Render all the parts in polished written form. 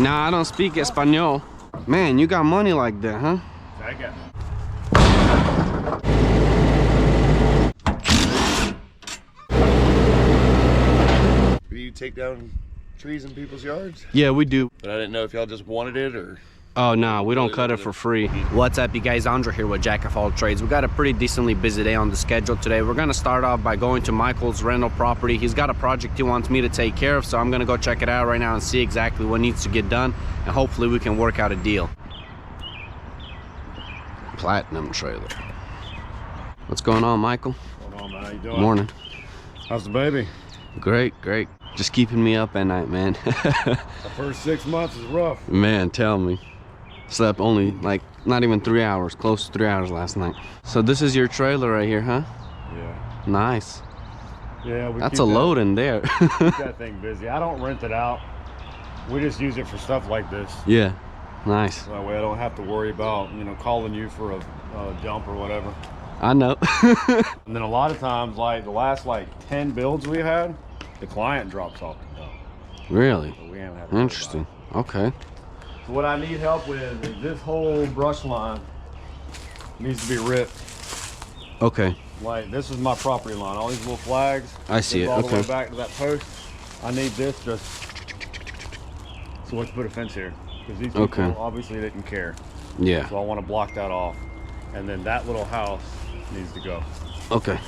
Nah, I don't speak Espanol. Man, you got money like that, huh? I got. Do you take down trees in people's yards? Yeah, we do. But I didn't know if y'all just wanted it or... Oh, no, we don't cut it for free. What's up, you guys? Andre here with Jack of All Trades. We got a pretty decently busy day on the schedule today. We're gonna start off by going to Michael's rental property. He's got a project he wants me to take care of, so I'm gonna go check it out right now and see exactly what needs to get done, and hopefully we can work out a deal. Platinum trailer. What's going on, Michael? What's going on, man? How you doing? Morning. How's the baby? Great, great. Just keeping me up at night, man. The first 6 months is rough. Man, tell me. Slept only like not even 3 hours, close to 3 hours last night. So this is your trailer right here, huh? Yeah. Nice. Yeah, that's a load in there. Keep that thing busy. I don't rent it out. We just use it for stuff like this. Yeah, nice. So that way I don't have to worry about, you know, calling you for a dump or whatever. I know. And then a lot of times, like the last 10 builds we had, the client drops off the dump. Really? So we haven't had to worry Interesting. Okay. So what I need help with is this whole brush line needs to be ripped. Okay. Like this is my property line. All these little flags. I see it. All Okay. the way back to that post. I need this just. So let's put a fence here because these people obviously didn't care. Yeah. So I want to block that off, and then that little house needs to go. Okay.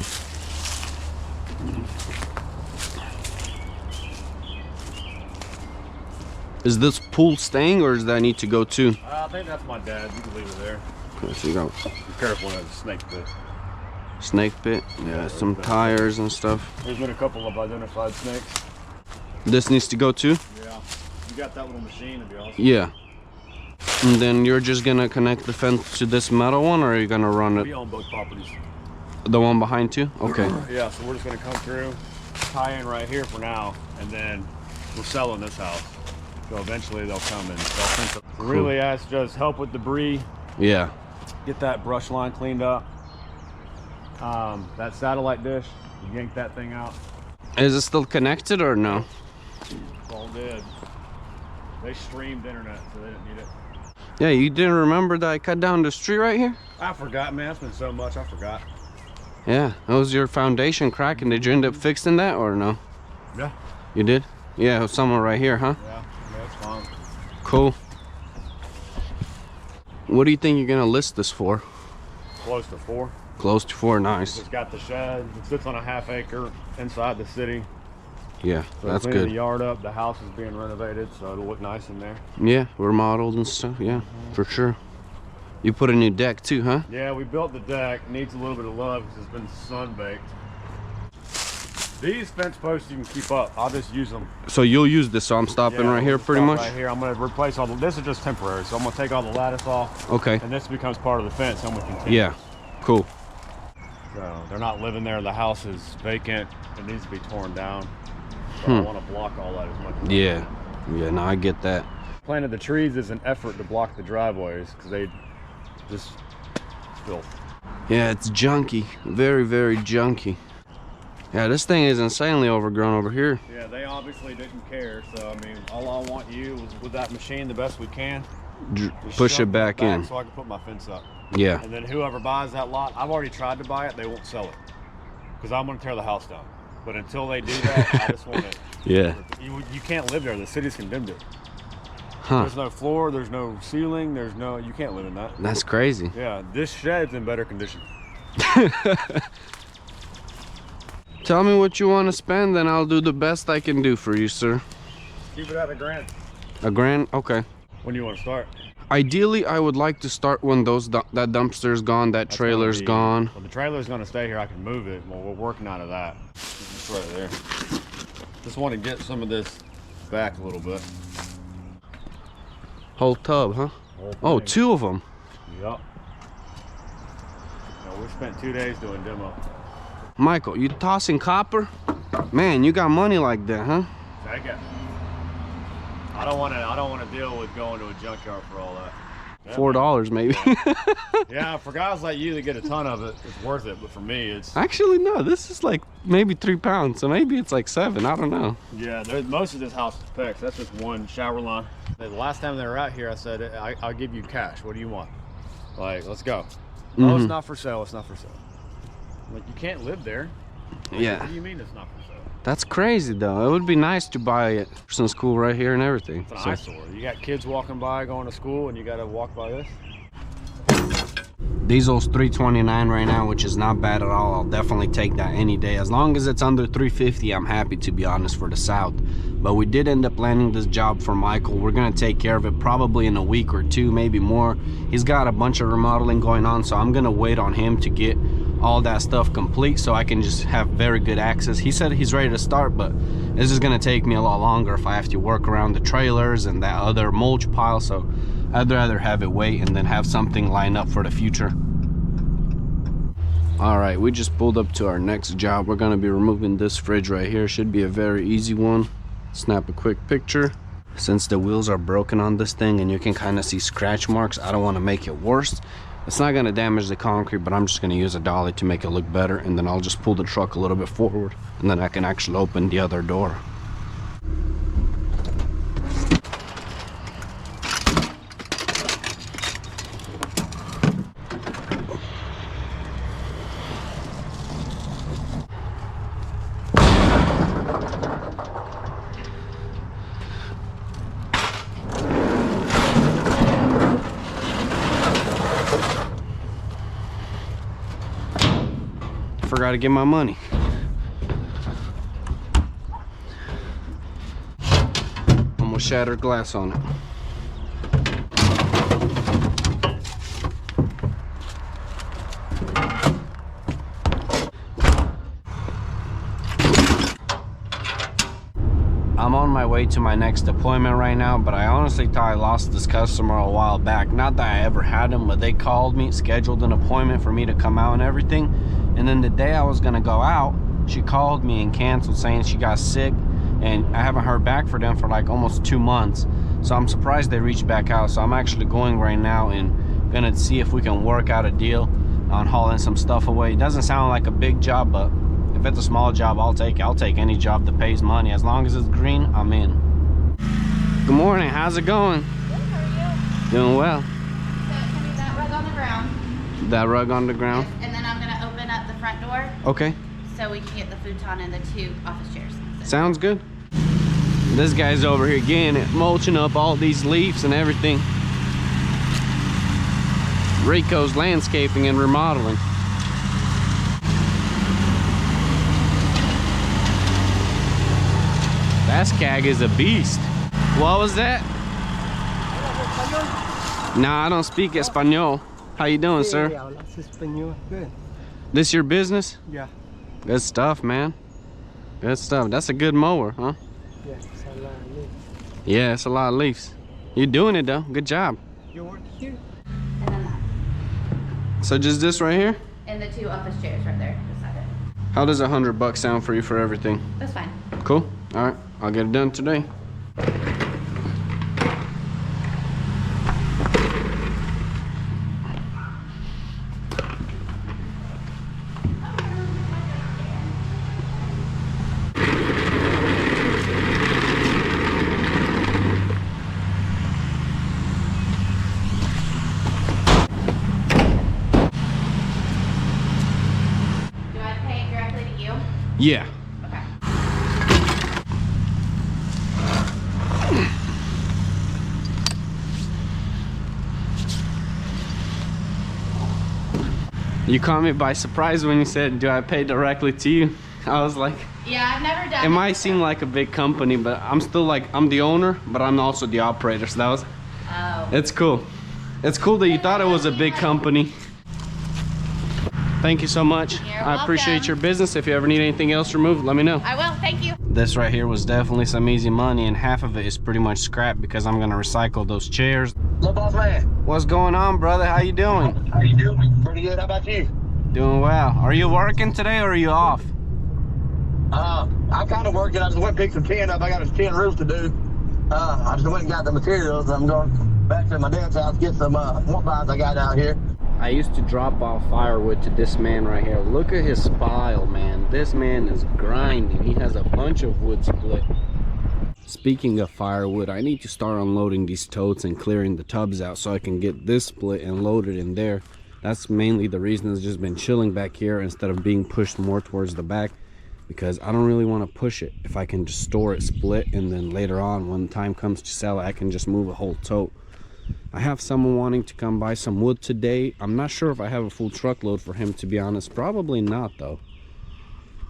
Is this pool staying or does that need to go too? I think that's my dad. You can leave it there. Okay, so you got Be careful with the snake pit. snake pit. Yeah, some tires and stuff. There's been a couple of identified snakes. This needs to go too? Yeah. You got that little machine, it'd be awesome. Yeah. And then you're just gonna connect the fence to this metal one, or are you gonna run It'll be it? on both properties. The one behind too? Okay. Yeah, so we're just gonna come through, tie in right here for now, and then we're selling this house. So eventually they'll come and they'll fence it. So really, that's just help with debris. Yeah. Get that brush line cleaned up. That satellite dish, you yank that thing out. Is it still connected or no? It's all dead. They streamed internet, so they didn't need it. Yeah, you didn't remember that I cut down the street right here? I forgot, man. It's been so much, I forgot. Yeah, that was your foundation cracking. Did you end up fixing that or no? Yeah. You did? Yeah, it was somewhere right here, huh? Yeah, it's fine. Cool. What do you think you're gonna list this for? Close to 4. Close to 4, nice. It's got the shed. It sits on a ½ acre inside the city. Yeah, So that's cleaning good. the yard up. The house is being renovated, so it'll look nice in there. Yeah, remodeled and stuff, yeah, for sure. You put a new deck too, huh? Yeah, we built the deck. Needs a little bit of love because it's been sun-baked. These fence posts you can keep up. I'll just use them. So you'll use this, so I'm stopping right here pretty much? Right here. I'm going to replace all the... This is just temporary, so I'm going to take all the lattice off. Okay. And this becomes part of the fence. I'm going to continue. Yeah, cool. So they're not living there. The house is vacant. It needs to be torn down. So I want to block all that as much as I Yeah, can. yeah, no, I get that. Planted the trees is an effort to block the driveways because they just filth. Yeah, it's junky, very, very junky. Yeah, this thing is insanely overgrown over here. Yeah, they obviously didn't care. So I mean, all I want you was with that machine the best we can. Push it back in. so I can put my fence up. Yeah. And then whoever buys that lot, I've already tried to buy it. They won't sell it because I'm going to tear the house down. But until they do that, I just want it. Yeah. You can't live there. The city's condemned it. Huh. There's no floor. There's no ceiling. You can't live in that. That's crazy. Yeah, this shed's in better condition. Tell me what you want to spend, and I'll do the best I can do for you, sir. Keep it at $1,000. $1,000? Okay. When do you want to start? Ideally, I would like to start when that dumpster's gone, that trailer's gone. Well, the trailer's going to stay here. I can move it. Well, we're working out of that. It's right there. Just want to get some of this back a little bit. Whole tub, huh? Oh, 2 of them. Yep. We spent 2 days doing demo. Michael, you tossing copper? Man, you got money like that, huh? Take it. I don't want to deal with going to a junkyard for all that. $4 maybe. Yeah, for guys like you that get a ton of it, it's worth it. But for me, it's actually no. This is like maybe 3 pounds, so maybe it's like 7. I don't know. Yeah, most of this house is fixed. That's just one shower line. The last time they were out here, I said, I'll give you cash. What do you want? Like, let's go. Oh, it's not for sale. It's not for sale. Like, you can't live there. Yeah. What do you mean it's not for sale? That's crazy though. It would be nice to buy it for some school right here and everything. It's an eyesore. You got kids walking by going to school and you got to walk by this. Diesel's $3.29 right now, which is not bad at all. I'll definitely take that any day. As long as it's under $3.50, I'm happy, to be honest, for the South. But we did end up landing this job for Michael. We're gonna take care of it probably in a week or 2, maybe more. He's got a bunch of remodeling going on, so I'm gonna wait on him to get all that stuff complete so I can just have very good access. He said he's ready to start, but this is gonna take me a lot longer if I have to work around the trailers and that other mulch pile, so I'd rather have it wait and then have something lined up for the future. All right, we just pulled up to our next job. We're gonna be removing this fridge right here. Should be a very easy one. Snap a quick picture. Since the wheels are broken on this thing and you can kind of see scratch marks, I don't want to make it worse. It's not going to damage the concrete, but I'm just going to use a dolly to make it look better, and then I'll just pull the truck a little bit forward and then I can actually open the other door. Forgot to get my money. Almost shattered glass on it. I'm on my way to my next appointment right now, but I honestly thought I lost this customer a while back. Not that I ever had him, but they called me, scheduled an appointment for me to come out and everything. And then the day I was gonna go out, she called me and canceled, saying she got sick, and I haven't heard back from them for like almost 2 months. So I'm surprised they reached back out. So I'm actually going right now and gonna see if we can work out a deal on hauling some stuff away. It doesn't sound like a big job, but if it's a small job, I'll take it. I'll take any job that pays money. As long as it's green, I'm in. Good morning, how's it going? Good, how are you? Doing well. So it's gonna be that rug on the ground. That rug on the ground? Yes, and then I'm gonna open up the front door Okay. so we can get the futon and the 2 office chairs. So Sounds good. This guy's over here getting it, mulching up all these leaves and everything. Rico's Landscaping and Remodeling. That skag is a beast. What was that? Nah, I don't speak Espanol. How you doing, sir? Good. This your business? Yeah. Good stuff, man. Good stuff. That's a good mower, huh? Yeah, it's a lot of leaves. Yeah, it's a lot of leaves. You're doing it though. Good job. You work here? And then that. So just this right here? And the 2 office chairs right there beside it. How does $100 sound for you for everything? That's fine. Cool. All right, I'll get it done today. Do I pay directly to you? Yeah. Okay. You caught me by surprise when you said, do I pay directly to you? I was like, Yeah, I've never done it might seem like a big company, but I'm still like, I'm the owner, but I'm also the operator. So that was, Oh. it's cool. It's cool that you thought it was a big company. Thank you so much. You're I appreciate welcome. your business. If you ever need anything else removed, let me know. I will, thank you. This right here was definitely some easy money, and half of it is pretty much scrap because I'm gonna recycle those chairs. Hello, boss man. What's going on, brother? How you doing? How you doing? Pretty good. How about you? Doing well. Are you working today or are you off? I'm kind of working. I just went and picked some tin up. I got a tin roof to do. I just went and got the materials. I'm going to back to my dad's house, get some what vines I got out here. I used to drop off firewood to this man right here. Look at his pile, man. This man is grinding. He has a bunch of wood split. Speaking of firewood, I need to start unloading these totes and clearing the tubs out so I can get this split and load it in there. That's mainly the reason it's just been chilling back here instead of being pushed more towards the back, because I don't really want to push it. If I can just store it split, and then later on when time comes to sell it, I can just move a whole tote. I have someone wanting to come buy some wood today. I'm not sure if I have a full truckload for him, to be honest. Probably not though.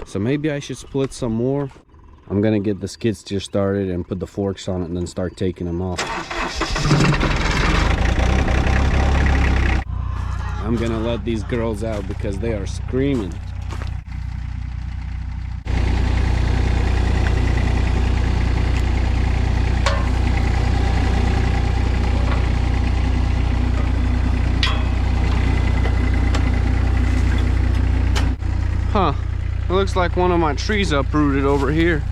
So maybe I should split some more. I'm gonna get the skid steer started and put the forks on it and then start taking them off. I'm gonna let these girls out because they are screaming. Huh, it looks like one of my trees uprooted over here.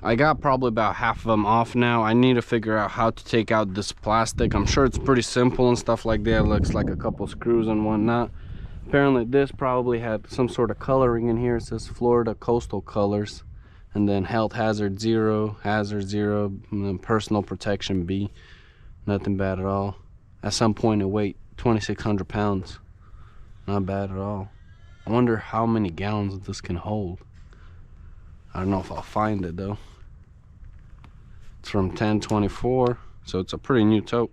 I got probably about half of them off now. I need to figure out how to take out this plastic. I'm sure it's pretty simple and stuff like that. It looks like a couple screws and whatnot. Apparently this probably had some sort of coloring in here. It says Florida Coastal Colors, and then health hazard 0, hazard 0, and then personal protection B. Nothing bad at all. At some point it weighed 2,600 pounds. Not bad at all. I wonder how many gallons this can hold. I don't know if I'll find it though. It's from 1024, so it's a pretty new tote.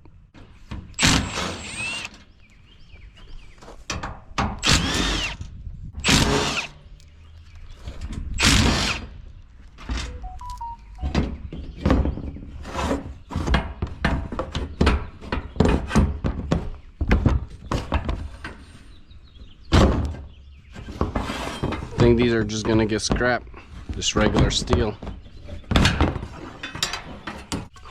I think these are just gonna get scrapped. Just regular steel.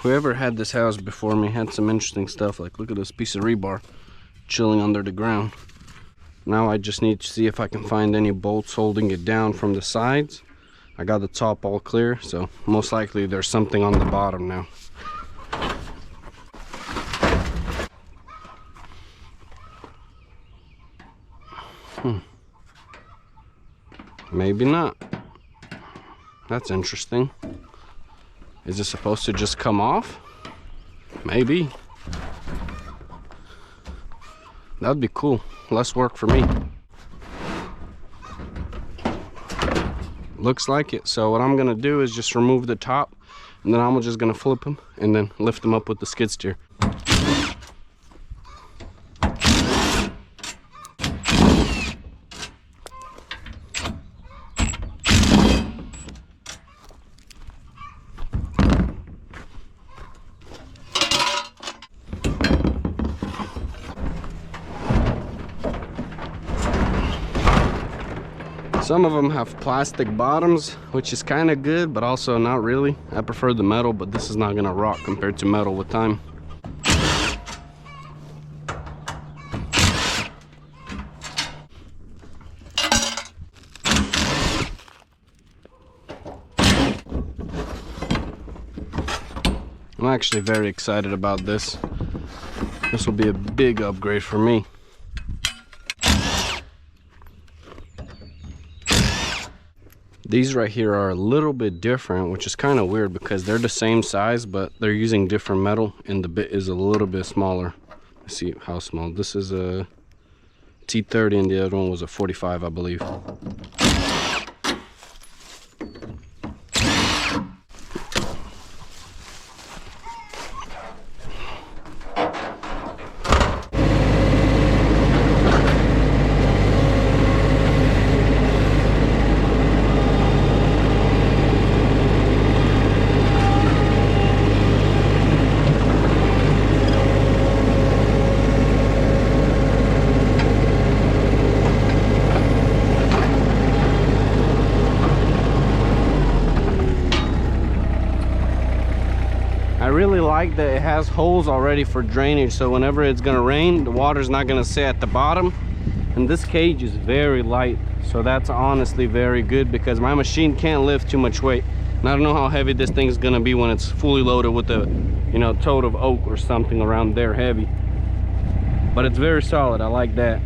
Whoever had this house before me had some interesting stuff. Like, look at this piece of rebar chilling under the ground. Now I just need to see if I can find any bolts holding it down from the sides. I got the top all clear, so most likely there's something on the bottom now. Maybe not. That's interesting. Is it supposed to just come off? Maybe. That'd be cool. Less work for me. Looks like it. So what I'm gonna do is just remove the top, and then I'm just gonna flip them and then lift them up with the skid steer. Some of them have plastic bottoms, which is kind of good, but also not really. I prefer the metal, but this is not gonna rot compared to metal with time. I'm actually very excited about this. This will be a big upgrade for me. These right here are a little bit different, which is kind of weird because they're the same size, but they're using different metal and the bit is a little bit smaller. Let's see how small. This is a T30 and the other one was a 45, I believe. I really like that it has holes already for drainage, so whenever it's gonna rain, the water's not gonna sit at the bottom. And this cage is very light, so that's honestly very good because my machine can't lift too much weight. And I don't know how heavy this thing is gonna be when it's fully loaded with a, you know, tote of oak or something around there heavy. But it's very solid, I like that.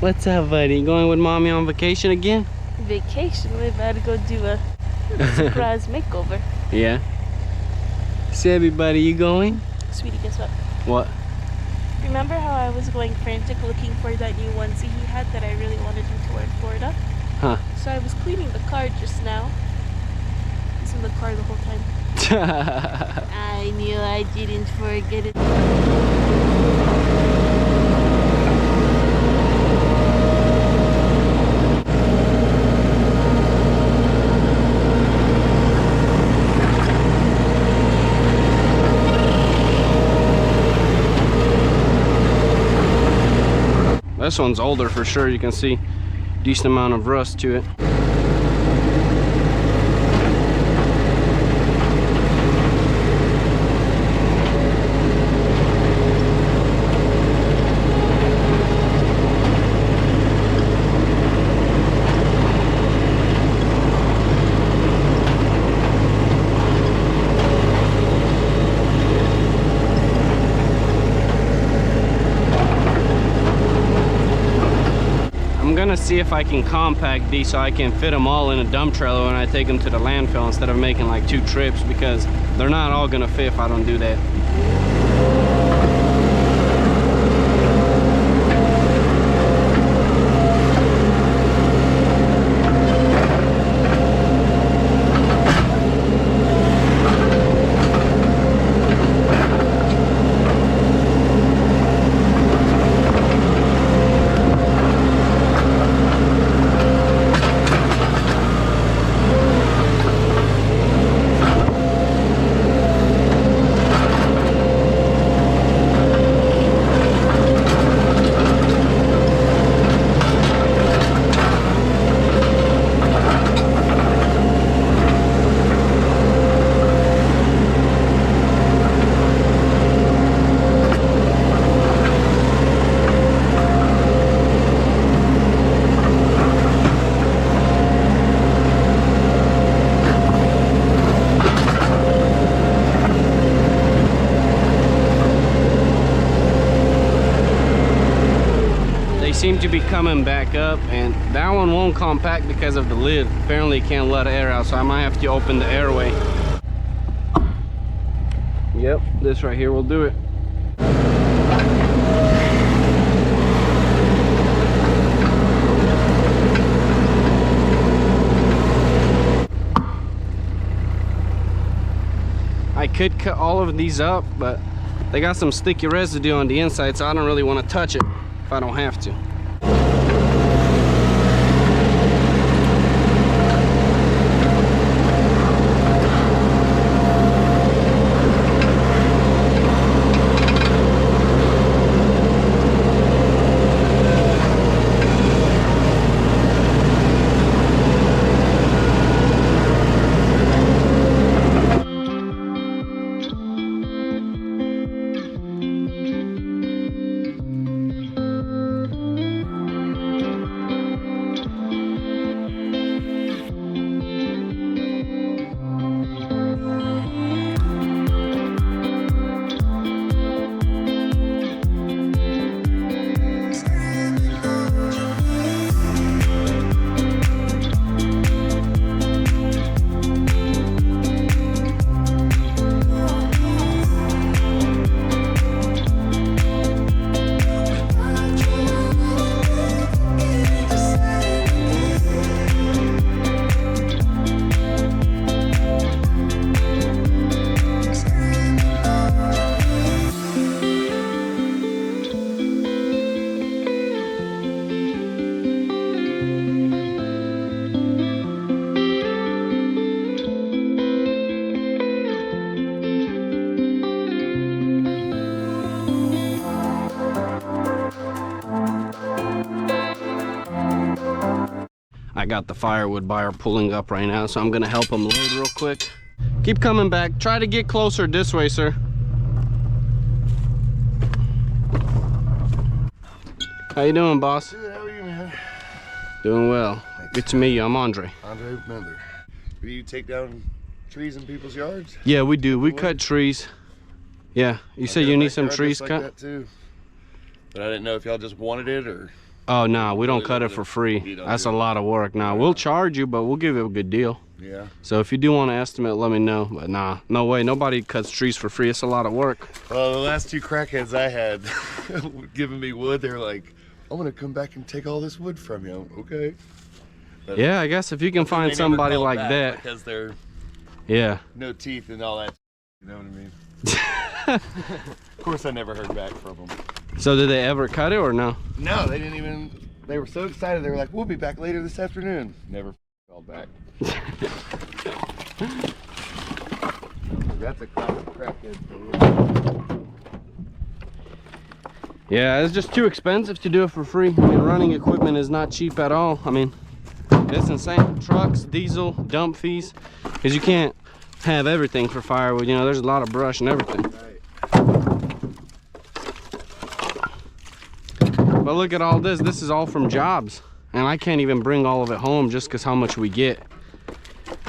What's up, buddy? You going with mommy on vacation again? Vacation? We're about to go do a surprise makeover. Yeah. Sebby, buddy, you going? Sweetie, guess what? What? Remember how I was going frantic looking for that new onesie he had that I really wanted him to wear in Florida? Huh. So I was cleaning the car just now. He's in the car the whole time. I knew I didn't forget it. This one's older for sure. You can see decent amount of rust to it. I'm gonna see if I can compact these so I can fit them all in a dump trailer when I take them to the landfill instead of making like 2 trips, because they're not all gonna fit if I don't do that. Seem to be coming back up, and that one won't compact because of the lid. Apparently it can't let air out, so I might have to open the airway. Yep, this right here will do it. I could cut all of these up, but they got some sticky residue on the inside, so I don't really want to touch it if I don't have to. got the firewood buyer pulling up right now, so I'm gonna help him load real quick. Keep coming back. Try to get closer this way, sir. How you doing, boss? Good, how are you, man? Doing well. Good to meet you. I'm Andre. Andre Miller. Do you take down trees in people's yards? Yeah, we do. We cut trees. Yeah, you said you need some trees like cut? that too. But I didn't know if y'all just wanted it or... Oh, no, we don't cut it for free. That's a lot of work. Nah, we'll charge you, but we'll give you a good deal. Yeah. So if you do want to estimate, let me know. But nah, no way. Nobody cuts trees for free. It's a lot of work. Well, the last two crackheads I had giving me wood, they were like, I'm going to come back and take all this wood from you. Okay. But yeah, I guess if you can find somebody like that. Because they're no teeth and all that. You know what I mean? Of course, I never heard back from them. So did they ever cut it or no? No, they didn't even. They were so excited. They were like, we'll be back later this afternoon. Never called back. That's a classic crackhead for you. Yeah, it's just too expensive to do it for free. I mean, running equipment is not cheap at all. I mean, it's insane. Trucks, diesel, dump fees, because you can't have everything for firewood. You know, there's a lot of brush and everything. Right. But look at all this. This is all from jobs, and I can't even bring all of it home just because how much we get.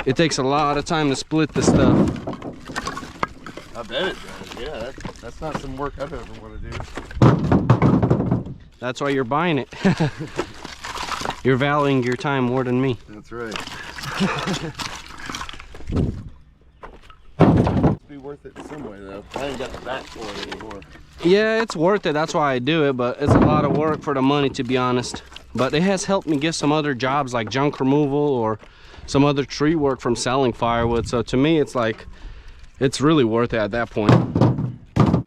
It takes a lot of time to split this stuff. I bet it does. Yeah, that's not some work I'd ever want to do. That's why you're buying it. You're valuing your time more than me. That's right. It'd be worth it in some way, though. I ain't got the back for it anymore. Yeah, it's worth it. That's why I do it, but it's a lot of work for the money, to be honest. But it has helped me get some other jobs like junk removal or some other tree work from selling firewood. So to me, it's like, it's really worth it at that point. The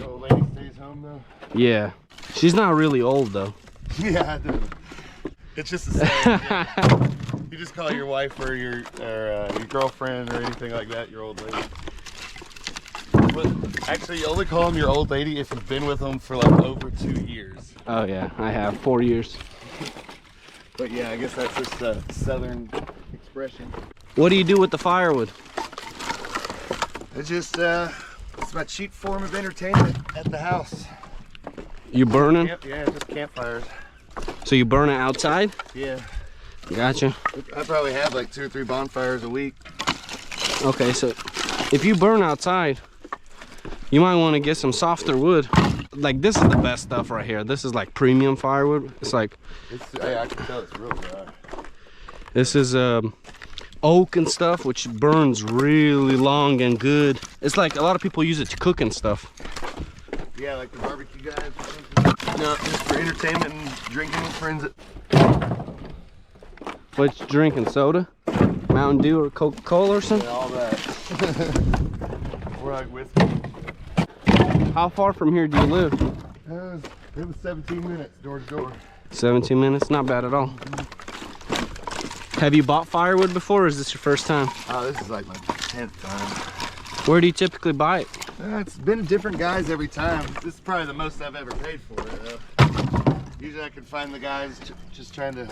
old lady stays home, though? Yeah. She's not really old, though. Yeah, I do. It's just the same. Yeah. You just call your wife or your girlfriend or anything like that your old lady. But actually, you only call them your old lady if you've been with them for like over 2 years. Oh yeah, I have 4 years. But yeah, I guess that's just a southern expression. What do you do with the firewood? It's just it's my cheap form of entertainment at the house. You burning? Yeah, just campfires. So you burn it outside? Yeah. Gotcha. I probably have like 2 or 3 bonfires a week. Okay, so if you burn outside, you might want to get some softer wood. Like this is the best stuff right here. This is like premium firewood. It's like, I can tell it's real dry. this is oak and stuff, which burns really long and good. It's like a lot of people use it to cook and stuff. Yeah, like the barbecue guys or something. No, just for entertainment and drinking with friends. What you drinking, soda? Mountain Dew or Coca-Cola or something? Yeah, all that. We're like whiskey. How far from here do you live? It was 17 minutes door to door. 17 minutes, not bad at all. Have you bought firewood before, or is this your first time? Oh, this is like my 10th time. Where do you typically buy it? It's been different guys every time. This is probably the most I've ever paid for it. Usually I can find the guys just trying to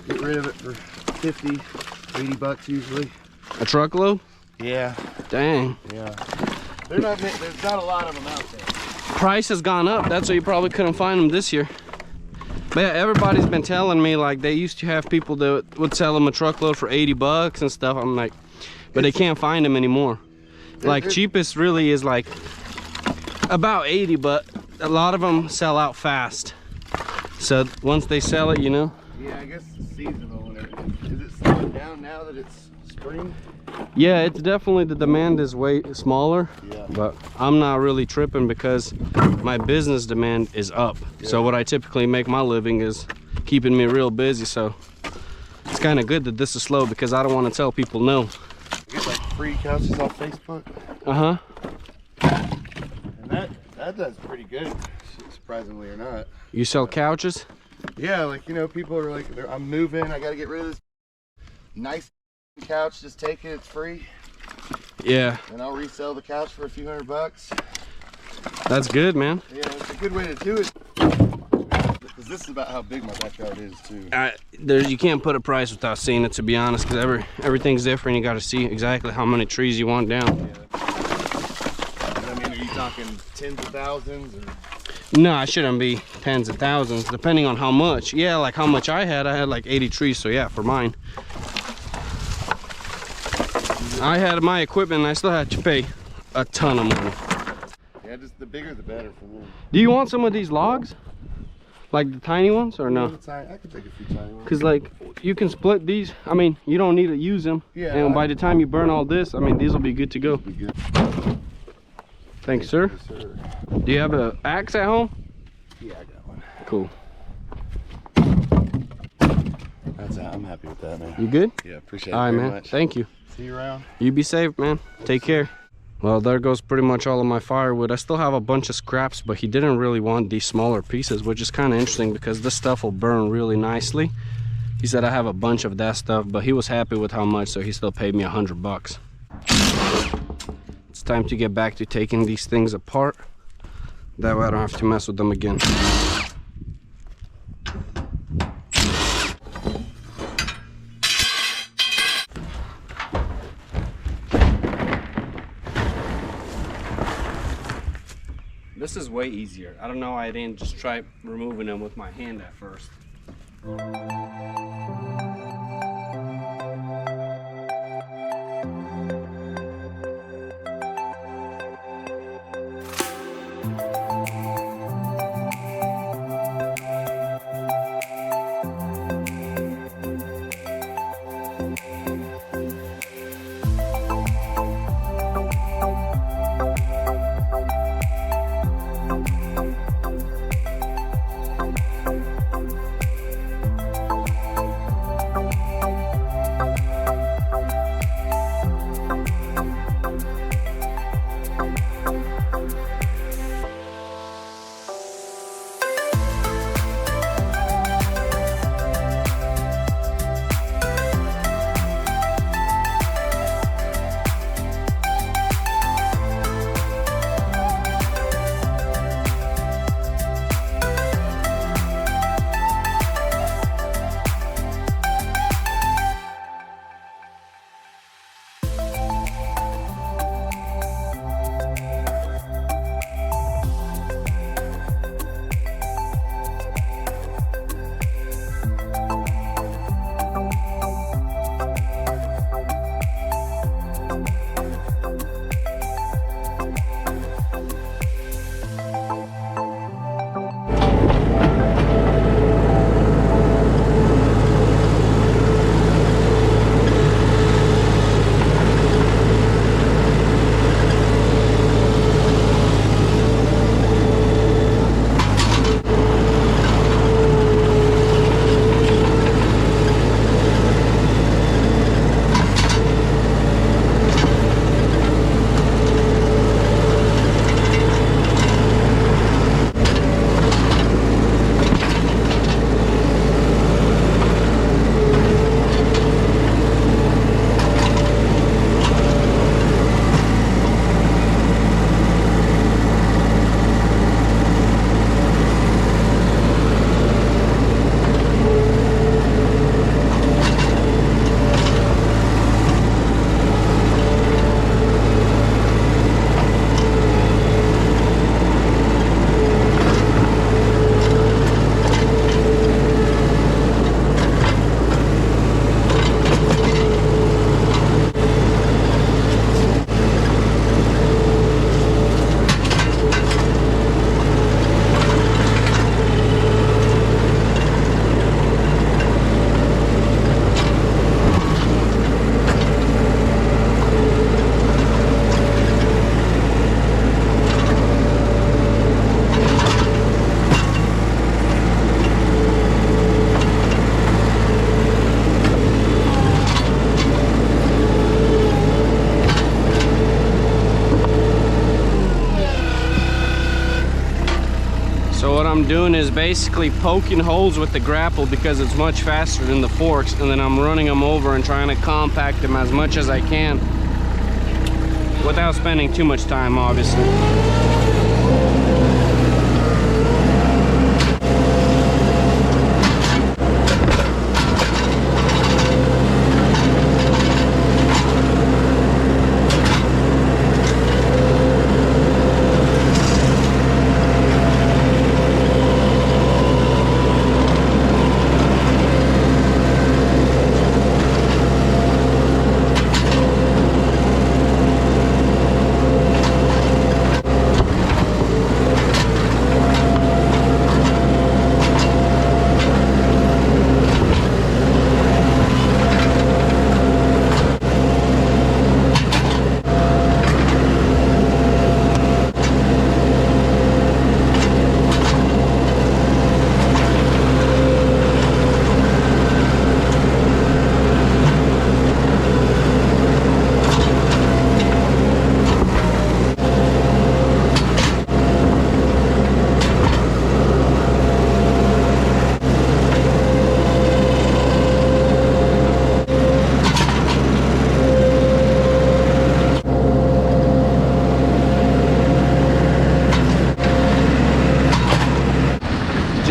get rid of it for 50, 80 bucks usually. A truckload? Yeah. Dang. Yeah. There's not a lot of them out there. Price has gone up. That's why you probably couldn't find them this year. But yeah, everybody's been telling me like they used to have people that would sell them a truckload for 80 bucks and stuff. I'm like, but they can't find them anymore. Like cheapest really is like about 80, but a lot of them sell out fast. So once they sell it, you know. Yeah, I guess it's seasonal and everything. Is it slowing down now that it's spring? Yeah, it's definitely, the demand is way smaller. Yeah. But I'm not really tripping because my business demand is up. Yeah. So what I typically make my living is keeping me real busy. So it's kind of good that this is slow because I don't want to tell people no. You get like free couches off Facebook. Uh-huh. And that does pretty good, surprisingly or not. You sell couches? Yeah, like, you know, people are like, I'm moving, I gotta get rid of this nice couch, just take it, it's free. Yeah. And I'll resell the couch for a few $100 bucks. That's good, man. Yeah, it's a good way to do it. Because this is about how big my backyard is too. You can't put a price without seeing it, to be honest, because everything's different. You got to see exactly how many trees you want down. Yeah. I mean, are you talking tens of thousands? Or? No, I shouldn't be tens of thousands, depending on how much. Yeah, like how much I had like 80 trees, so yeah, for mine. I had my equipment and I still had to pay a ton of money. Yeah, just the bigger the better for me. Do you want some of these logs? Like the tiny ones or no? I could take a few tiny ones. Because like you can split these. I mean, you don't need to use them. Yeah. And by the time you burn all this, I mean, these will be good to go. Be good. Thanks, sir. Yes, sir. Do you have an axe at home? Yeah, I got one. Cool. I'm happy with that, man. You good? Yeah, appreciate it All right, very man. much. Thank you. See you around. You be safe, man. Take care. Well, there goes pretty much all of my firewood. I still have a bunch of scraps, but he didn't really want these smaller pieces, which is kind of interesting because this stuff will burn really nicely. He said I have a bunch of that stuff, but he was happy with how much, so he still paid me $100. It's time to get back to taking these things apart. That way I don't have to mess with them again. This is way easier. I don't know why I didn't just try removing them with my hand at first. I'm doing is basically poking holes with the grapple because it's much faster than the forks, and then I'm running them over and trying to compact them as much as I can without spending too much time, obviously.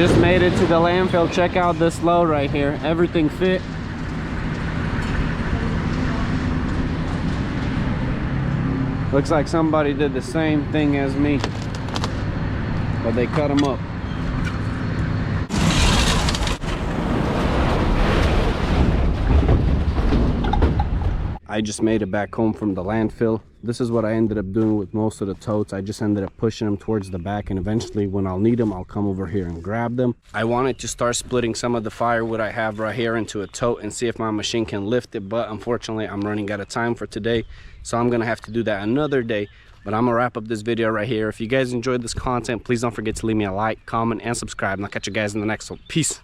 Just made it to the landfill. Check out this load right here. Everything fit. Looks like somebody did the same thing as me, but they cut them up. I just made it back home from the landfill. This is what I ended up doing with most of the totes. I just ended up pushing them towards the back, and eventually when I'll need them, I'll come over here and grab them. I wanted to start splitting some of the firewood I have right here into a tote and see if my machine can lift it, but unfortunately I'm running out of time for today, so I'm gonna have to do that another day. But I'm gonna wrap up this video right here. If you guys enjoyed this content, please don't forget to leave me a like, comment, and subscribe, and I'll catch you guys in the next one. Peace.